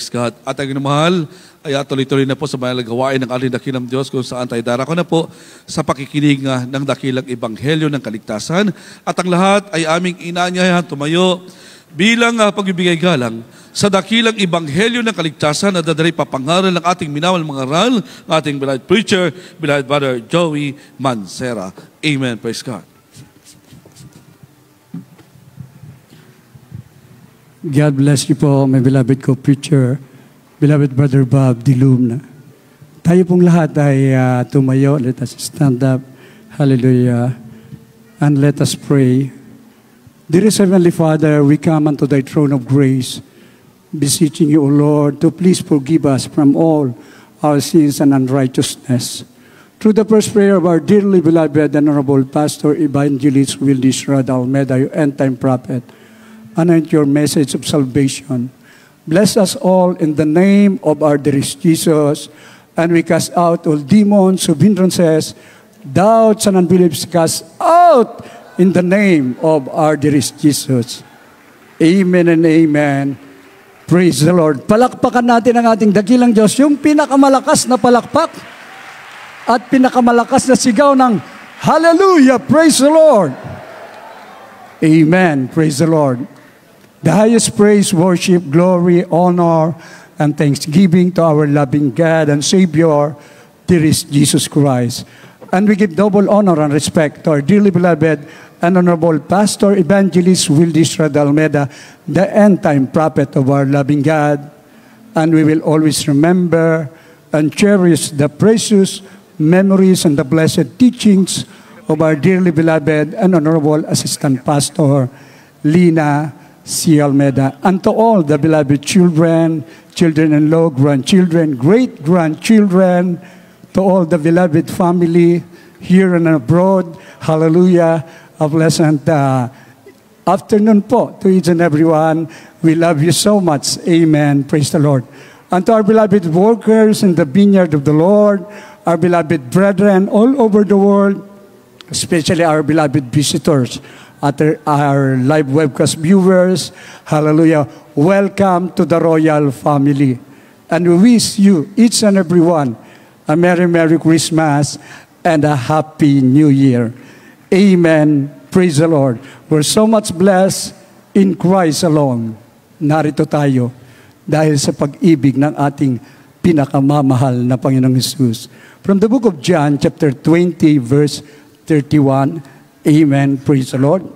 Praise God. At ang inamahal ay tuloy-tuloy na po sa mga gawain ng ating dakilang Diyos kung saan tayo darako na po sa pakikinig ng dakilang ebanghelyo ng kaligtasan. At ang lahat ay aming inaanyayahan tumayo bilang pagbibigay galang sa dakilang ebanghelyo ng kaligtasan na dadalay papangaral ng ating minamahal mga aral, ng ating beloved preacher, beloved Brother Joey Mancera. Amen. Praise God. God bless you po, my beloved co-preacher, beloved Brother Bob Dilum. Tayo pong lahat ay tumayo. Let us stand up. Hallelujah. And let us pray. Dearest Heavenly Father, we come unto thy throne of grace, beseeching you, O Lord, to please forgive us from all our sins and unrighteousness. Through the first prayer of our dearly beloved and honorable Pastor Evangelist Wildy Shrad Almeida, your end-time prophet, anoint your message of salvation. Bless us all in the name of our dearest Jesus, and we cast out all demons of hindrances, doubts, and unbeliefs. Cast out in the name of our dearest Jesus. Amen and amen. Praise the Lord. Palakpakan natin ang ating dakilang Diyos, yung pinakamalakas na palakpak at pinakamalakas na sigaw ng Hallelujah! Praise the Lord! Amen. Praise the Lord. The highest praise, worship, glory, honor, and thanksgiving to our loving God and Savior, dearest Jesus Christ. And we give double honor and respect to our dearly beloved and honorable Pastor Evangelist Wildy Shrad Almeida, the end-time prophet of our loving God. And we will always remember and cherish the precious memories and the blessed teachings of our dearly beloved and honorable Assistant Pastor, Lina C. Almeida, and to all the beloved children, children-in-law, grandchildren, great-grandchildren, to all the beloved family here and abroad. Hallelujah. A pleasant afternoon po to each and everyone. We love you so much. Amen. Praise the Lord. And to our beloved workers in the vineyard of the Lord, our beloved brethren all over the world, especially our beloved visitors, at our live webcast viewers, hallelujah, welcome to the royal family. And we wish you, each and every one, a Merry, Merry Christmas and a Happy New Year. Amen. Praise the Lord. We're so much blessed in Christ alone. Narito tayo dahil sa pag-ibig ng ating pinakamamahal na Panginoong Jesus. From the book of John, chapter 20, verse 31, amen. Praise the Lord.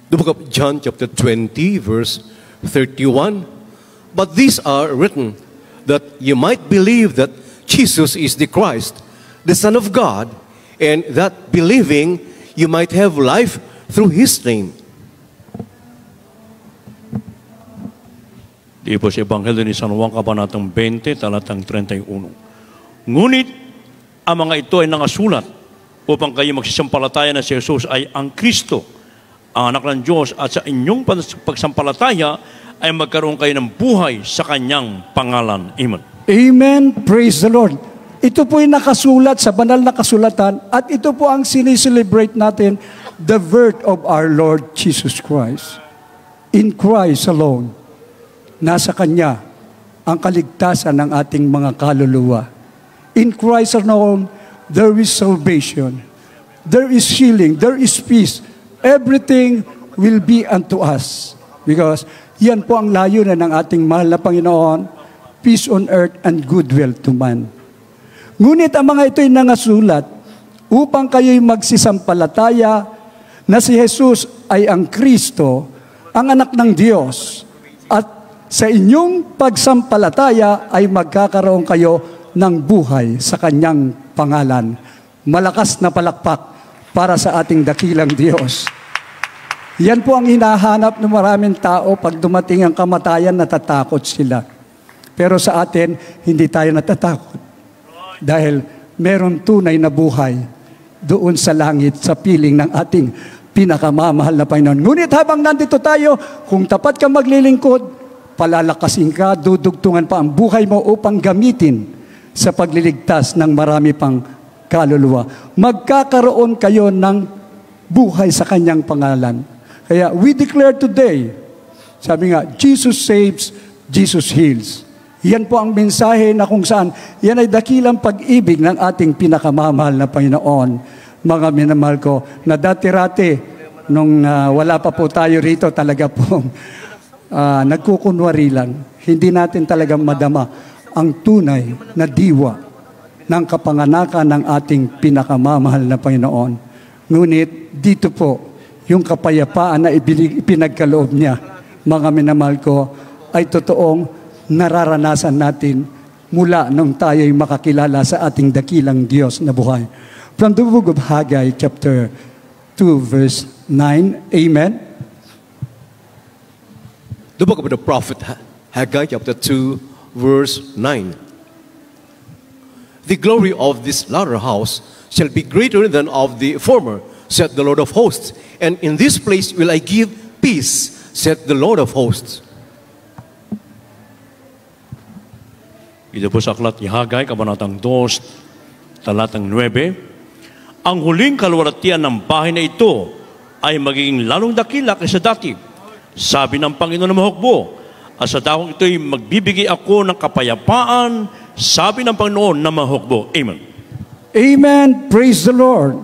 The book of John, chapter 20, verse 31. But these are written that you might believe that Jesus is the Christ, the Son of God, and that believing you might have life through His name. Di po sa Ebanghelyo ni San Juan, Kabanatang 20, talatang 31. Ngunit ang mga ito ay nangasulat upang kayo magsisampalataya na si Jesus ay ang Kristo, ang anak ng Diyos, at sa inyong pagsampalataya ay magkaroon kayo ng buhay sa Kanyang pangalan. Amen. Amen. Praise the Lord. Ito po yung nakasulat sa banal na kasulatan at ito po ang sinicelebrate natin, the birth of our Lord Jesus Christ. In Christ alone, nasa Kanya ang kaligtasan ng ating mga kaluluwa. In Christ alone, there is salvation. There is healing. There is peace. Everything will be unto us. Because yan po ang layunin ng ating mahal na Panginoon, peace on earth and goodwill to man. Ngunit ang mga ito'y nangasulat upang kayo'y magsisampalataya na si Jesus ay ang Kristo, ang anak ng Diyos. At sa inyong pagsampalataya ay magkakaroon kayo ng buhay sa Kanyang pangalan. Malakas na palakpak para sa ating dakilang Diyos. Yan po ang hinahanap ng maraming tao pag dumating ang kamatayan, natatakot sila. Pero sa atin, hindi tayo natatakot. Dahil meron tunay na buhay doon sa langit, sa piling ng ating pinakamamahal na Panginoon. Ngunit habang nandito tayo, kung tapat ka maglilingkod, palalakasin ka, dudugtungan pa ang buhay mo upang gamitin sa pagliligtas ng marami pang kaluluwa. Magkakaroon kayo ng buhay sa Kanyang pangalan. Kaya we declare today Sabi nga, Jesus saves, Jesus heals. Yan po ang mensahe na kung saan, yan ay dakilang pag-ibig ng ating pinakamamahal na Panginoon. Mga minamahal ko, na dati-rati, nung wala pa po tayo rito, talaga pong nagkukunwari lang. Hindi natin talagang madama ang tunay na diwa ng kapanganakan ng ating pinakamamahal na Panginoon. Ngunit dito po, yung kapayapaan na ipinagkaloob niya, mga minamahal ko, ay totoong nararanasan natin mula nung tayo'y makakilala sa ating dakilang Diyos na buhay. From the book of Haggai, chapter 2, verse 9, Amen. The book of the prophet Haggai, chapter 2, verse 9. The glory of this latter house shall be greater than of the former, said the Lord of hosts. And in this place will I give peace, said the Lord of hosts. Ito po sa aklat ni Haggai, kabanatang 2, talatang 9. Ang huling kalwalatian ng bahay na ito ay magiging lalong dakila kaysa dati. Sabi ng Panginoon na mahukbo, at sa dakong ito'y magbibigay ako ng kapayapaan, sabi ng Panginoon na mahukbo. Amen. Amen. Praise the Lord.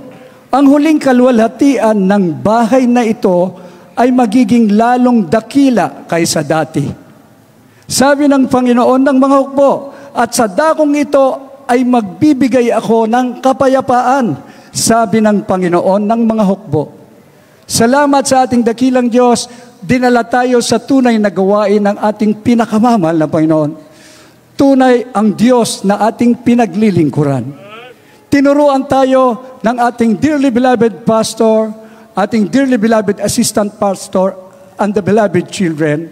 Ang huling kalwalhatian ng bahay na ito ay magiging lalong dakila kaysa dati. Sabi ng Panginoon ng mga hukbo, at sa dakong ito ay magbibigay ako ng kapayapaan, sabi ng Panginoon ng mga hukbo. Salamat sa ating dakilang Diyos, dinala tayo sa tunay na gawain ng ating pinakamamahal na Panginoon. Tunay ang Diyos na ating pinaglilingkuran. Tinuruan tayo ng ating dearly beloved pastor, ating dearly beloved assistant pastor, and the beloved children,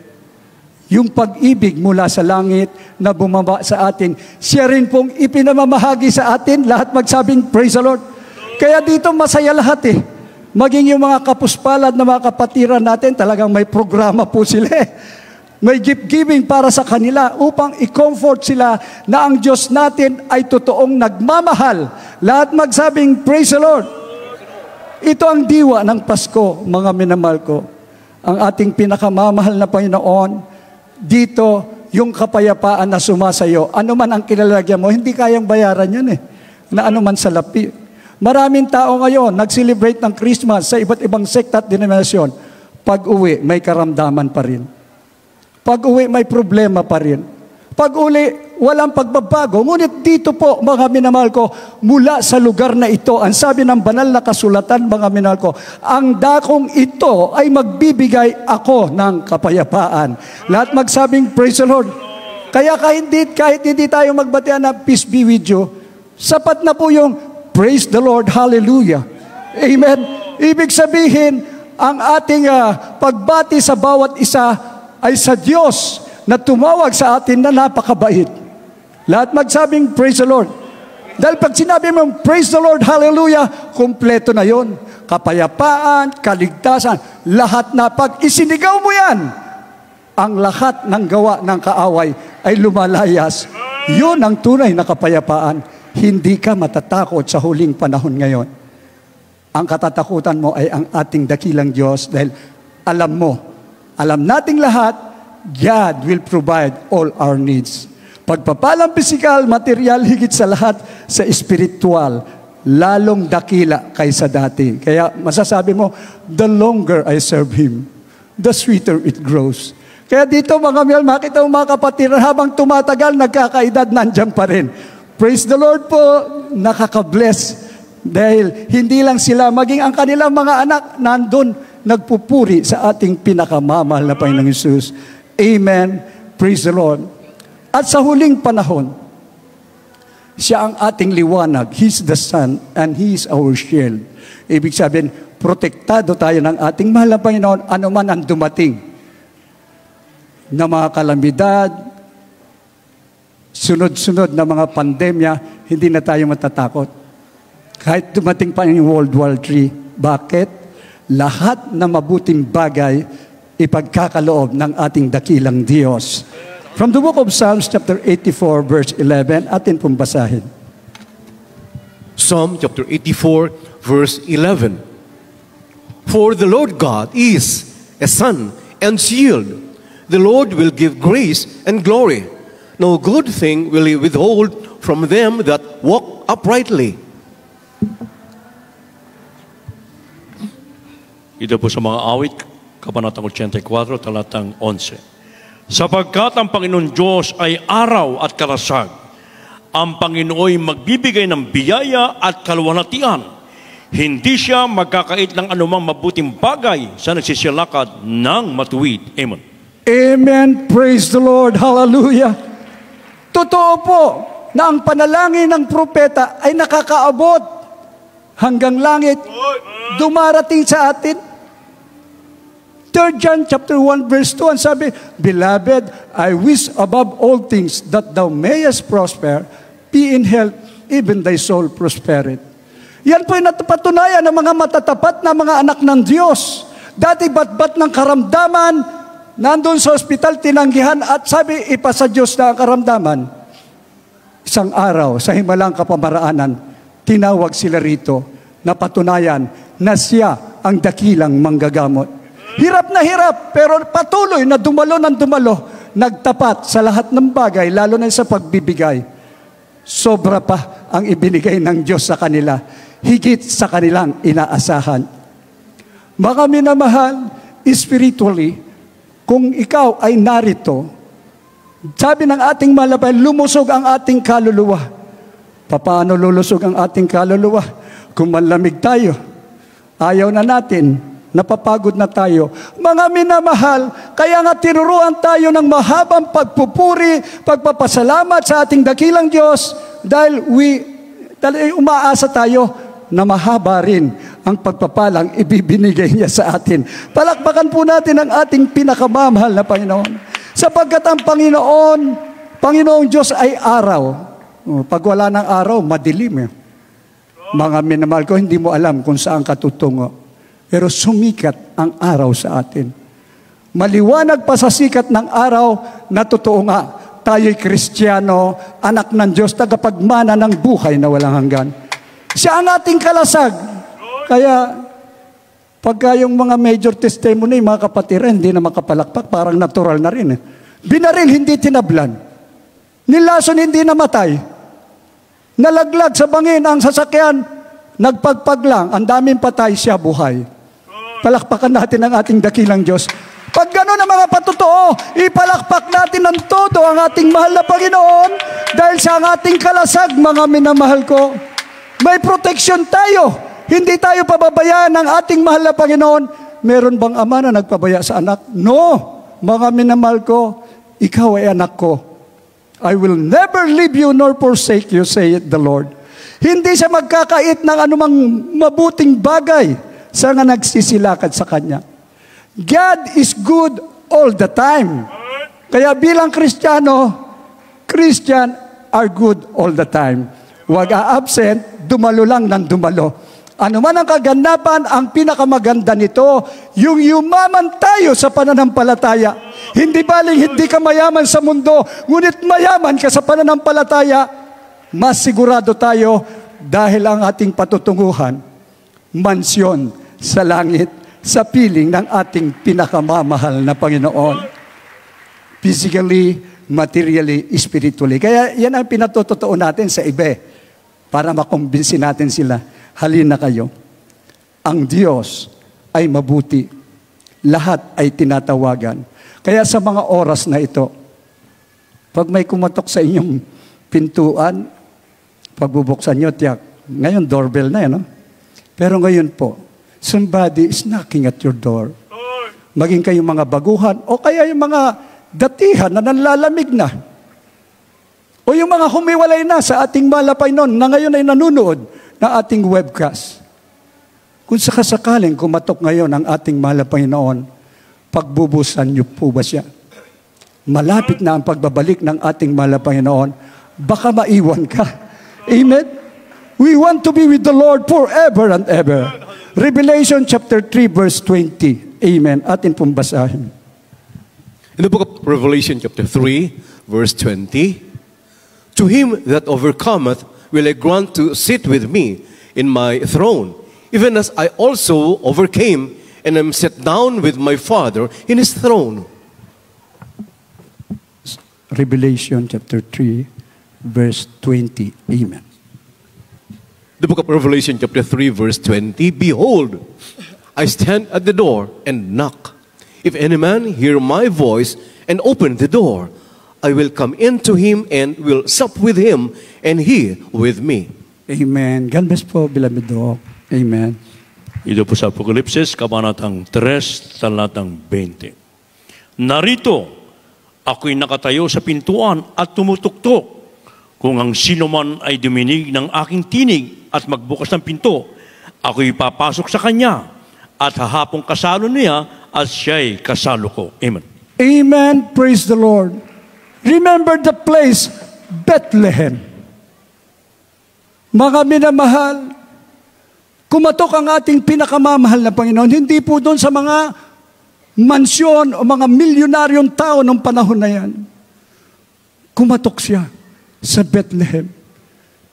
yung pag-ibig mula sa langit na bumaba sa atin, siya rin pong ipinamamahagi sa atin, lahat magsabing, praise the Lord. Kaya dito masaya lahat eh. Maging yung mga kapuspalad na mga kapatiran natin, talagang may programa po sila eh. May gift-giving para sa kanila upang i-comfort sila na ang Diyos natin ay totoong nagmamahal. Lahat magsabing, praise the Lord. Ito ang diwa ng Pasko, mga minamahal ko. Ang ating pinakamamahal na Panginoon, dito, yung kapayapaan na sumasayo, ano man ang kilalagyan mo, hindi kayang bayaran yun eh. Na ano man salapi. Maraming tao ngayon, nag-celebrate ng Christmas sa iba't ibang sekta at denominasyon. Pag-uwi, may karamdaman pa rin. Pag-uwi, may problema pa rin. Pag-uli, walang pagbabago. Ngunit dito po, mga minamahal ko, mula sa lugar na ito, ang sabi ng banal na kasulatan, mga minamahal ko, ang dakong ito ay magbibigay ako ng kapayapaan. Lahat magsabing, praise the Lord. Kaya kahit hindi tayo magbatean na peace be with you, sapat na po yung praise the Lord, hallelujah. Amen. Ibig sabihin, ang ating pagbati sa bawat isa ay sa Diyos na tumawag sa atin na napakabait. Lahat magsabing, praise the Lord. Dahil pag sinabi mong, praise the Lord, hallelujah, kumpleto na yon. Kapayapaan, kaligtasan, lahat na pag isinigaw mo yan, ang lahat ng gawa ng kaaway ay lumalayas. Yun ang tunay na kapayapaan. Hindi ka matatakot sa huling panahon ngayon. Ang katatakutan mo ay ang ating dakilang Diyos dahil alam nating lahat, God will provide all our needs. Pagpapalang pisikal, material, higit sa lahat, sa espiritual, lalong dakila kaysa dati. Kaya masasabi mo, the longer I serve Him, the sweeter it grows. Kaya dito mga miyal, makita mo mga kapatiran, habang tumatagal, nagkakaedad, nandiyan pa rin. Praise the Lord po, nakaka-bless. Dahil hindi lang sila, maging ang kanilang mga anak, nandun, nagpupuri sa ating pinakamamahal na Panginoong Hesus. Amen. Praise the Lord. At sa huling panahon, siya ang ating liwanag. He's the sun and He is our shield. Ibig sabihin, protektado tayo ng ating mahal na Panginoon anuman ang dumating na mga kalamidad, sunod-sunod na mga pandemya, hindi na tayo matatakot. Kahit dumating pa yung World War III. Bakit? Lahat na mabuting bagay ipagkakaloob ng ating dakilang Diyos. From the book of Psalms chapter 84 verse 11, atin pong basahin. Psalm chapter 84 verse 11. For the Lord God is a sun and shield. the Lord will give grace and glory. No good thing will He withhold from them that walk uprightly. Ito po sa mga awit, Kabanatang 84, talatang 11. Sapagkat ang Panginoon Diyos ay araw at kalasag, ang Panginooy magbibigay ng biyaya at kaluwalhatian. Hindi siya magkakait ng anumang mabuting bagay sa nagsisilakad ng matuwid. Amen. Amen. Praise the Lord. Hallelujah. Totoo po na ang panalangin ng propeta ay nakakaabot hanggang langit. Dumarating sa atin. 3 John chapter 1 verse 2, ang sabi, Beloved, I wish above all things that thou mayest prosper, be in health, even thy soul prospereth. Yan po yung napatunayan ng mga matatapat na mga anak ng Diyos. Dati batbat ng karamdaman, nandun sa ospital, tinanggihan, at sabi, ipasa Diyos na ang karamdaman. Isang araw, sa himalang kapamaraanan, tinawag sila rito, na patunayan na siya ang dakilang manggagamot. Hirap na hirap, pero patuloy na dumalo ng dumalo, nagtapat sa lahat ng bagay, lalo na sa pagbibigay. Sobra pa ang ibinigay ng Diyos sa kanila, higit sa kanilang inaasahan. Mga minamahal, spiritually, kung ikaw ay narito, sabi ng ating malabay, lumusog ang ating kaluluwa. Paano lulusog ang ating kaluluwa? Kung malamig tayo, ayaw na natin, napapagod na tayo. Mga minamahal, kaya nga tinuruan tayo ng mahabang pagpupuri, pagpapasalamat sa ating dakilang Diyos dahil umaasa tayo na mahaba rin ang pagpapalang ibibinigay niya sa atin. Palakpakan po natin ang ating pinakamamahal na Panginoon. Sapagkat ang Panginoong Diyos ay araw. Pag wala ng araw, madilim. Mga minamahal ko, hindi mo alam kung saan ka tutungo. Pero sumikat ang araw sa atin. Maliwanag pa sa sikat ng araw na totoo nga, tayo'y Kristiyano, anak ng Diyos, tagapagmana ng buhay na walang hanggan. Siya ang ating kalasag. Kaya, pagka yung mga major testimony, mga kapatiran, hindi na makapalakpak, parang natural na rin. Binaril, hindi tinablan. Nilason, hindi namatay. Nalaglag sa bangin ang sasakyan, nagpagpag lang, ang daming patay, siya buhay. Palakpakan natin ang ating dakilang Diyos. Pag gano'n ang mga patotoo, ipalakpak natin ng todo ang ating mahal na Panginoon dahil sa ang ating kalasag, mga minamahal ko. May proteksyon tayo. Hindi tayo pababayaan ng ating mahal na Panginoon. Meron bang ama na nagpabaya sa anak? No. Mga minamahal ko, ikaw ay anak ko. I will never leave you nor forsake you, saith the Lord. Hindi siya magkakait ng anumang mabuting bagay sa nga nagsisilakad sa Kanya. God is good all the time. Kaya bilang Kristiyano, Christian are good all the time. Huwag a-absent, dumalo lang ng dumalo. Ano man ang kaganapan, ang pinakamaganda nito, yung yumaman tayo sa pananampalataya. Hindi baling hindi ka mayaman sa mundo, ngunit mayaman ka sa pananampalataya, mas sigurado tayo dahil ang ating patutunguhan, mansyon sa langit, sa piling ng ating pinakamamahal na Panginoon. Physically, materially, spiritually. Kaya yan ang pinatotoo natin sa iba para makumbinsi natin sila. Halina kayo. Ang Diyos ay mabuti. Lahat ay tinatawagan. Kaya sa mga oras na ito, pag may kumatok sa inyong pintuan, pagbubuksan nyo, tiyak, ngayon doorbell na yan, no? Pero ngayon po, somebody is knocking at your door. Maging kayong mga baguhan, o kaya yung mga datihan na nanlalamig na. O yung mga humiwalay na sa ating malapay noon, na ngayon ay nanunood ng ating webcast. Kung sakasakaling kumatok ngayon ang ating malapay noon, pagbubusan niyo po ba siya? Malapit na ang pagbabalik ng ating malapay noon, baka maiwan ka. Amen? We want to be with the Lord forever and ever. Revelation chapter 3 verse 20. Amen. Atin pong basahin. In the book of Revelation chapter 3 verse 20, to him that overcometh will I grant to sit with me in my throne, even as I also overcame and am set down with my Father in his throne. Revelation chapter 3, verse 20. Amen. The book of Revelation chapter 3 verse 20, Behold, I stand at the door and knock. If any man hear my voice and open the door, I will come into him and will sup with him and he with me. Amen. God bless po, beloved Doc. Amen. Ito po sa Apokalipsis, Kabanatang 3, talatang 20. Narito, ako'y nakatayo sa pintuan at tumutuktok. Kung ang sino man ay duminig ng aking tinig at magbukas ng pinto, ako'y papasok sa kanya at hahapong kasalo niya at siya'y kasalo ko. Amen. Amen. Praise the Lord. Remember the place, Bethlehem. Mga minamahal, kumatok ang ating pinakamamahal na Panginoon, hindi po doon sa mga mansyon o mga milyonaryong tao ng panahon na yan. Kumatok siya sa Bethlehem.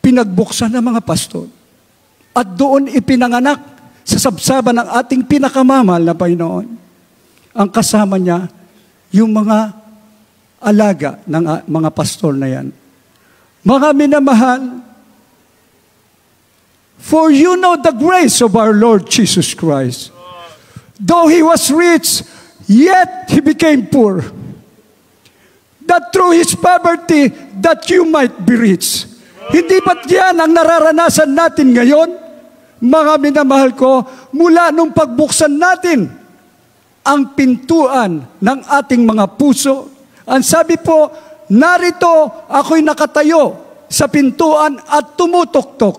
Pinagbuksan ng mga pastor. At doon ipinanganak sa sabsaban ng ating pinakamamahal na Panginoon. Ang kasama niya, yung mga alaga ng mga pastor na yan. Mga minamahal, for you know the grace of our Lord Jesus Christ. Though He was rich, yet He became poor. That through His poverty, that you might be rich. Hindi ba't yan ang nararanasan natin ngayon? Mga minamahal ko, mula nung pagbuksan natin ang pintuan ng ating mga puso, ang sabi po, narito ako'y nakatayo sa pintuan at tumutoktok.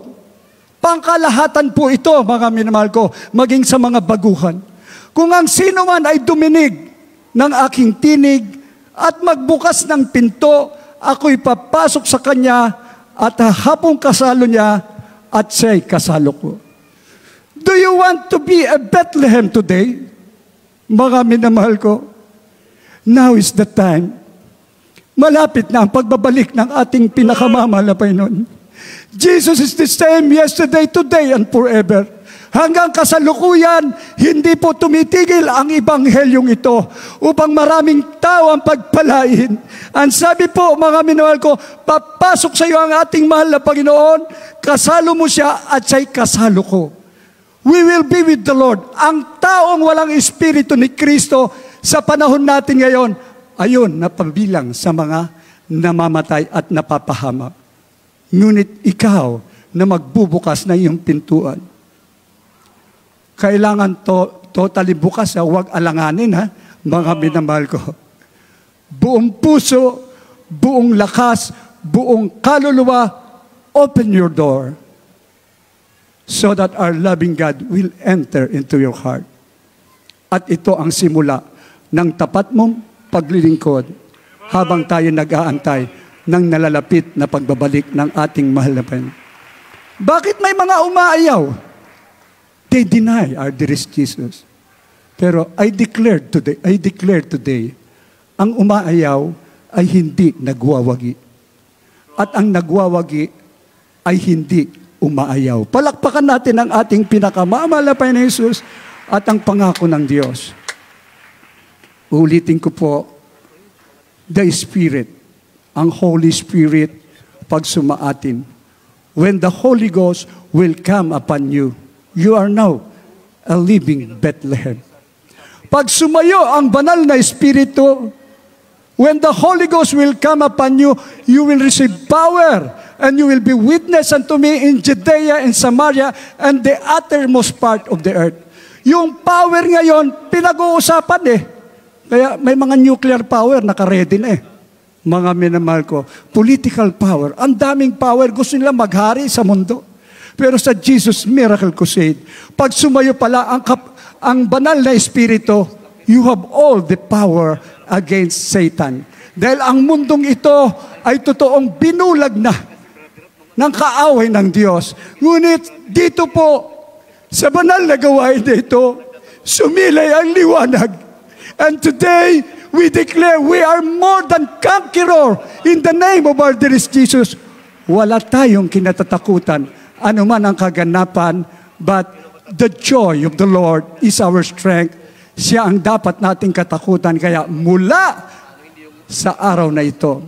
Pangkalahatan po ito, mga minamahal ko, maging sa mga baguhan. Kung ang sino man ay duminig ng aking tinig at magbukas ng pinto, ako'y papasok sa kanya at hapong kasalo niya at siya'y kasalo ko. Do you want to be a Bethlehem today? Mga minamahal ko, now is the time. Malapit na ang pagbabalik ng ating pinakamamahal na Panginoon. Jesus is the same yesterday, today, and forever. Hanggang kasalukuyan, hindi po tumitigil ang Ibanghelyong ito upang maraming tao ang pagpalain. Ang sabi po, mga minamahal ko, papasok sa iyo ang ating mahal na Panginoon, kasalo mo siya at siya'y kasalo ko. We will be with the Lord. Ang taong walang Espiritu ni Kristo sa panahon natin ngayon, ayun, napabilang sa mga namamatay at napapahamak. Ngunit ikaw na magbubukas na iyong pintuan, kailangan totally bukas, huwag alanganin, ha, mga minamahal ko. Buong puso, buong lakas, buong kaluluwa, open your door so that our loving God will enter into your heart. At ito ang simula ng tapat mong paglilingkod habang tayo nag-aantay ng nalalapit na pagbabalik ng ating mahal na Panginoon. Bakit may mga umaayaw? They deny our dearest Jesus. Pero I declare today, ang umaayaw ay hindi nagwawagi. At ang nagwawagi ay hindi umaayaw. Palakpakan natin ang ating pinakamamahal na Panginoon Jesus at ang pangako ng Diyos. Ulitin ko po, the Spirit, ang Holy Spirit, pag sumaatin, when the Holy Ghost will come upon you, you are now a living Bethlehem. Pag sumayo ang banal na Espiritu, when the Holy Ghost will come upon you, you will receive power, and you will be witness unto me in Judea and Samaria and the uttermost part of the earth. Yung power ngayon, pinag-uusapan eh. Kaya may mga nuclear power, nakaredy na eh. Mga minamahal ko, political power. Ang daming power, gusto nila maghari sa mundo. Pero sa Jesus Miracle Crusade, pag sumayo pala ang banal na Espiritu, you have all the power against Satan. Dahil ang mundong ito ay totoong binulag na ng kaaway ng Diyos. Ngunit dito po, sa banal na gawain dito, sumilay ang liwanag. And today, we declare we are more than conqueror in the name of our dearest Jesus. Wala tayong kinatatakutan, anuman ang kaganapan, but the joy of the Lord is our strength. Siya ang dapat nating katakutan. Kaya mula sa araw na ito.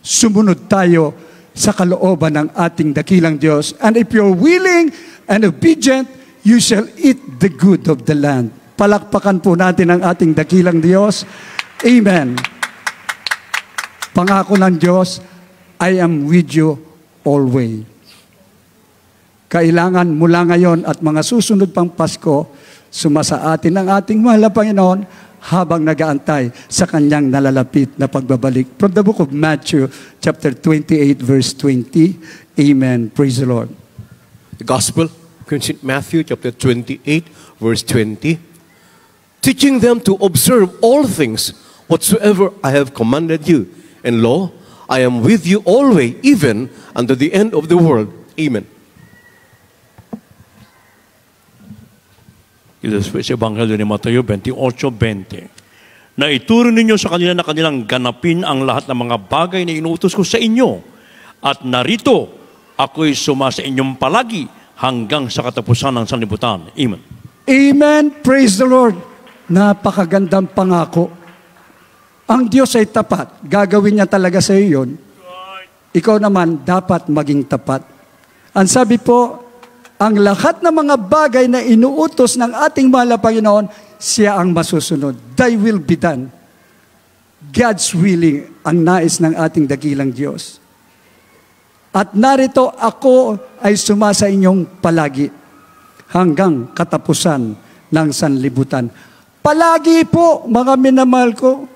Sumunod tayo sa kalooban ng ating dakilang Diyos. And if you're willing and obedient, you shall eat the good of the land. Palakpakan po natin ang ating dakilang Diyos. Amen. Pangako ng Diyos, I am with you always. Kailangan mula ngayon at mga susunod pang Pasko, sumasa atin ang ating mahal na Panginoon habang nag-aantay sa kanyang nalalapit na pagbabalik. From the book of Matthew, chapter 28, verse 20. Amen. Praise the Lord. The Gospel, St. Matthew, chapter 28, verse 20. Teaching them to observe all things whatsoever I have commanded you. And lo, I am with you always, even unto the end of the world. Amen. Ito sa Ebanghelyo ni Mateo 28:20. Na ituro ninyo sa kanila na kanilang ganapin ang lahat ng mga bagay na inuutos ko sa inyo. At narito, ako'y sumasa inyong palagi hanggang sa katapusan ng sanlibutan. Amen. Amen. Praise the Lord. Napakagandang pangako. Ang Diyos ay tapat. Gagawin niya talaga sa iyo yun. Ikaw naman dapat maging tapat. Ang sabi po, ang lahat ng mga bagay na inuutos ng ating mahal na Panginoon, siya ang masusunod. Thy will be done. God's willing ang nais ng ating dakilang Diyos. At narito ako ay sumasa inyong palagi hanggang katapusan ng sanlibutan. Palagi po, mga minamahal ko.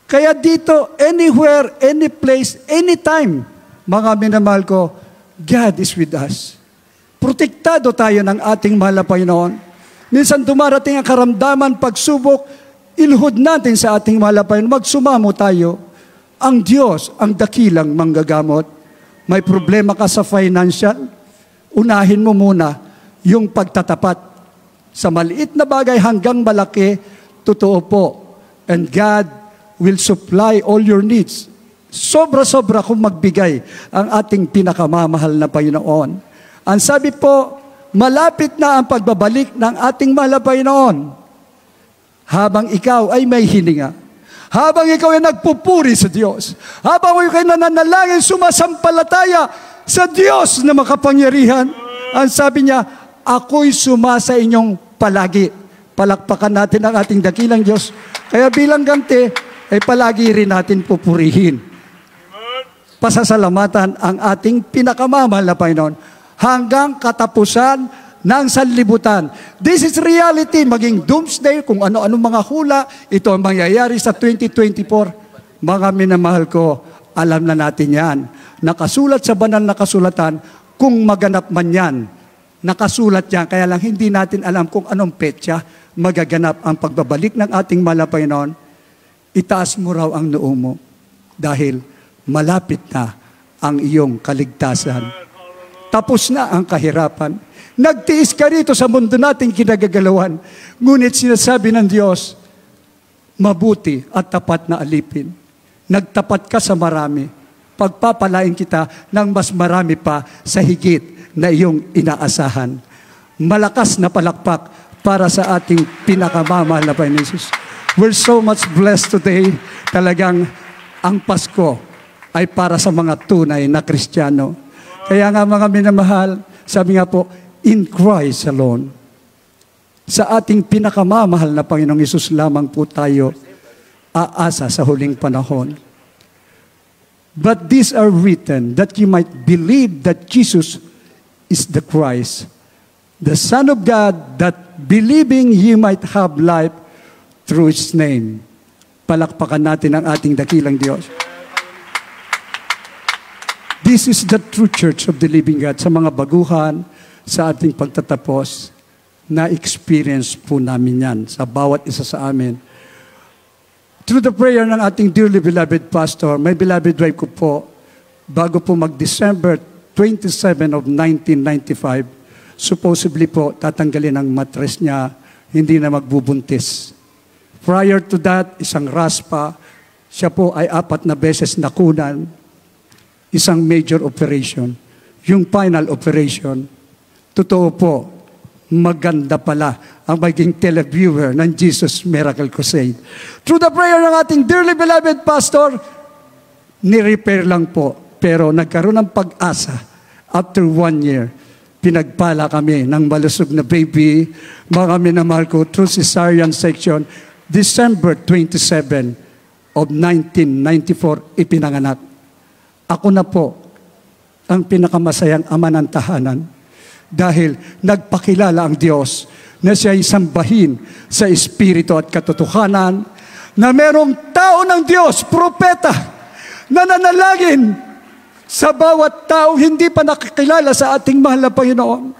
Kaya dito, anywhere, any place, anytime, mga minamahal ko, God is with us. Protektado tayo ng ating mahal na Panginoon. Minsan dumarating ang karamdaman, pagsubok, ilhod natin sa ating mahal na Panginoon. Magsumamo tayo. Ang Diyos, ang dakilang manggagamot. May problema ka sa financial, unahin mo muna yung pagtatapat. Sa maliit na bagay hanggang malaki, totoo po. And God will supply all your needs. Sobra-sobra kung magbigay ang ating pinakamamahal na Panginoon. Ang sabi po, malapit na ang pagbabalik ng ating mahal na Panginoon. Habang ikaw ay may hininga. Habang ikaw ay nagpupuri sa Diyos. Habang ikaw ay nananalangin, sumasampalataya sa Diyos na makapangyarihan. Ang sabi niya, ako'y sumasa inyong palagi. Palakpakan natin ang ating dakilang Diyos. Kaya bilang ganti, ay palagi rin natin pupurihin. Pasasalamatan ang ating pinakamamahal na Panginoon hanggang katapusan ng sanlibutan. This is reality, maging doomsday, kung ano-ano mga hula, ito ang mangyayari sa 2024. Mga minamahal ko, alam na natin yan. Nakasulat sa banal na kasulatan, kung maganap man yan, nakasulat yan, kaya lang hindi natin alam kung anong petsa magaganap ang pagbabalik ng ating mahal na Panginoon. Itaas mo raw ang noo mo dahil malapit na ang iyong kaligtasan. Tapos na ang kahirapan. Nagtiis ka rito sa mundo nating kinagagalawan. Ngunit sinasabi ng Diyos, mabuti at tapat na alipin. Nagtapat ka sa marami. Pagpapalain kita ng mas marami pa sa higit na iyong inaasahan. Malakas na palakpak para sa ating pinakamamahal na Panginoon Jesus. We're so much blessed today. Talagang ang Pasko ay para sa mga tunay na Kristiyano. Kaya nga mga minamahal, sabi nga po, in Christ alone. Sa ating pinakamamahal na Panginoong Hesus lamang po tayo aasa sa huling panahon. But these are written that you might believe that Jesus is the Christ, the Son of God, that believing ye might have life through His name. Palakpakan natin ang ating dakilang Diyos. This is the true church of the living God. Sa mga baguhan, sa ating pagtatapos, na-experience po namin yan sa bawat isa sa amin. Through the prayer ng ating dearly beloved pastor, my beloved wife ko po, bago po mag-December 27 of 1995, supposedly po, tatanggalin ang mattress niya, hindi na magbubuntis. Prior to that, isang raspa, siya po ay 4 na beses nakunan, isang major operation. Yung final operation, totoo po, maganda pala ang maging televiewer ng Jesus Miracle Crusade. Through the prayer ng ating dearly beloved pastor, ni-repair lang po, pero nagkaroon ng pag-asa. After 1 year, pinagpala kami ng malusog na baby, mga minamahal ko, through cesarean section, December 27 of 1994, ipinanganak. Ako na po ang pinakamasayang ama ng tahanan dahil nagpakilala ang Diyos na siya ay sambahin sa espiritu at katotohanan, na merong tao ng Diyos, propeta, na nanalangin sa bawat tao hindi pa nakikilala sa ating mahal na Panginoon.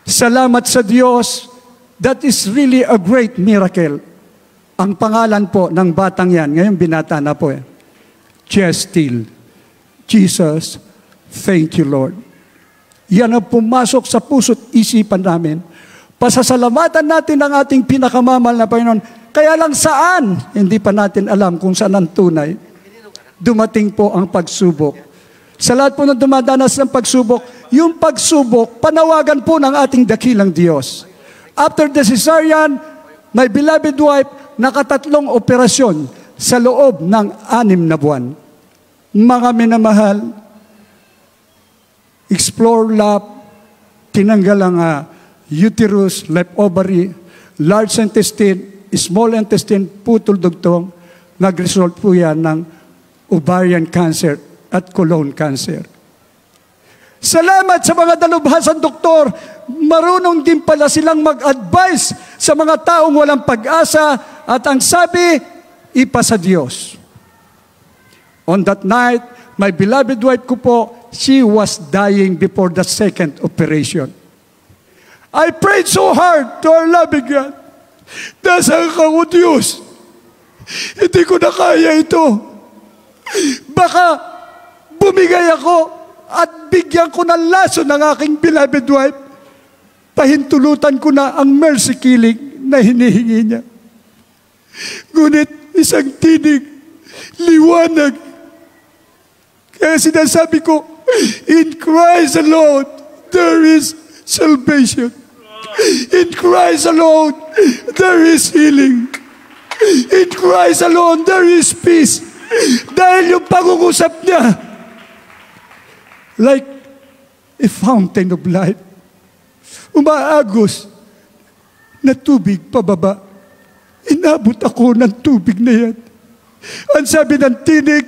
Salamat sa Diyos. That is really a great miracle. Ang pangalan po ng batang yan, ngayon binata na po Chestil. Jesus, thank you, Lord. Yan ang pumasok sa puso't isipan namin. Pasasalamatan natin ang ating pinakamamahal na Panginoon. Kaya lang saan? Hindi pa natin alam kung saan ang tunay. Dumating po ang pagsubok. Sa lahat po na dumadanas ng pagsubok, yung pagsubok, panawagan po ng ating dakilang Diyos. After the cesarean, my beloved wife, nakatatlong operasyon sa loob ng 6 na buwan. Mga minamahal, explore lap, tinanggal ang uterus, left ovary, large intestine, small intestine, putol dugtong, nag-result po yan ng ovarian cancer at colon cancer. Salamat sa mga dalubhasan doktor, marunong din pala silang mag-advise sa mga taong walang pag-asa at ang sabi, ipasa Diyos. On that night, my beloved wife ko po, she was dying before the second operation. I prayed so hard to our loving God. Nasaan ka, O Diyos? Hindi ko na kaya ito. Baka bumigay ako at bigyan ko ng laso ng aking beloved wife. Pahintulutan ko na ang mercy killing na hinihingi niya. Ngunit isang tinig, liwanag. Kaya sinasabi ko, in Christ alone, there is salvation. In Christ alone, there is healing. In Christ alone, there is peace. Dahil yung pag-uusap niya, like a fountain of life, umaagos na tubig pababa. Inabot ako ng tubig na yan. Ang sabi ng tinig,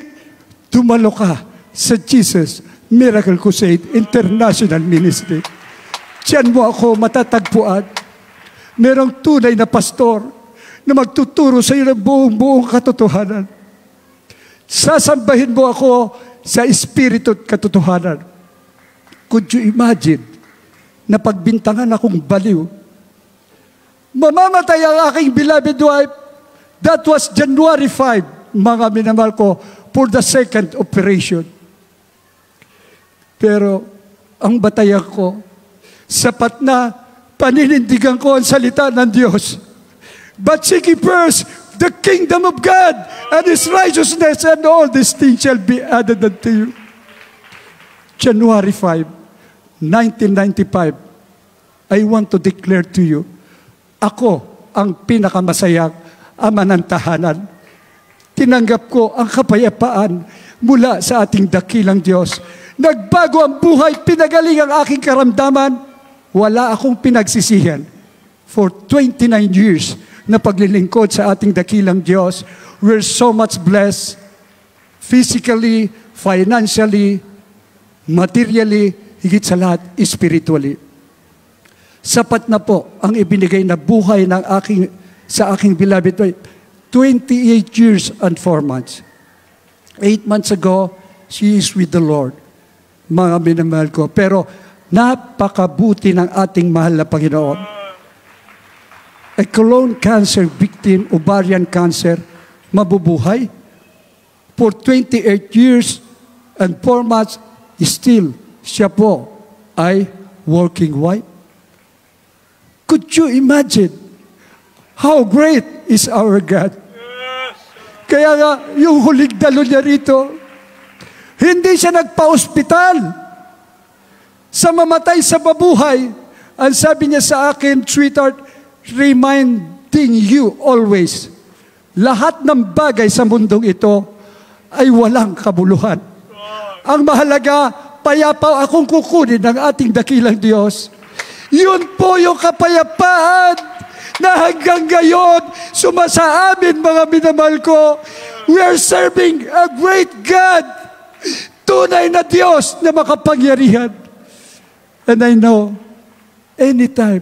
tumalo ka sa Jesus Miracle Crusade International Ministry. Diyan mo ako matatagpuan. Merong tunay na pastor na magtuturo sa iyo ng buong katotohanan. Sasambahin mo ako sa espiritu at katotohanan. Could you imagine na pagbintangan akong baliw? Mamamatay ang aking beloved wife. That was January 5, mga minamahal ko, for the second operation. Pero ang batayan ko, sapat na paninindigan ko ang salita ng Diyos. But seek ye first the kingdom of God and His righteousness, and all these things shall be added unto you. January 5, 1995, I want to declare to you, ako ang pinakamasayang ama ng tahanan. Tinanggap ko ang kapayapaan mula sa ating dakilang Diyos. Nagbago ang buhay, pinagaling ang aking karamdaman. Wala akong pinagsisihan. For 29 years na paglilingkod sa ating dakilang Diyos, we're so much blessed physically, financially, materially, higit sa lahat, spiritually. Sapat na po ang ibinigay na buhay ng sa aking beloved wife. 28 years and 4 months. 8 months ago, she is with the Lord. Mga minamahal ko. Pero napakabuti ng ating mahal na Panginoon. A colon cancer victim, ovarian cancer, mabubuhay. For 28 years and 4 months, still, siya po ay working wife. Could you imagine how great is our God? Kaya nga, yung huling dalo niya rito, hindi siya nagpa-ospital. Sa mamatay sa mabuhay, Ang sabi niya sa akin, sweetheart, reminding you always, lahat ng bagay sa mundong ito ay walang kabuluhan. Ang mahalaga, payapa akong kukunin ng ating dakilang Diyos. Yun po yung kapayapaan na hanggang ngayon sumasa amin, mga minamahal ko. We are serving a great God. Tunay na Diyos na makapangyarihan. And I know, anytime,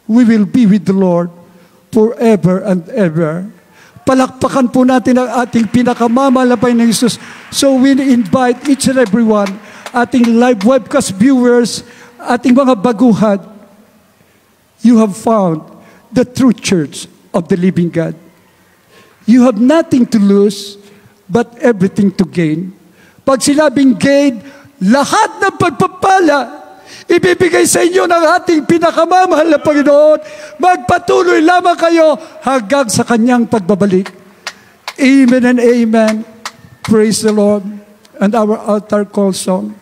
we will be with the Lord forever and ever. Palakpakan po natin ang ating pinakamamalabay na Jesus. So we invite each and every one, ating live webcast viewers, ating mga baguhan, you have found the true church of the living God. You have nothing to lose, but everything to gain. Pag sinabing gain, lahat ng pagpapala, ibibigay sa inyo ng ating pinakamamahal na Panginoon. Magpatuloy lamang kayo hanggang sa kanyang pagbabalik. Amen and amen. Praise the Lord. And our altar call song.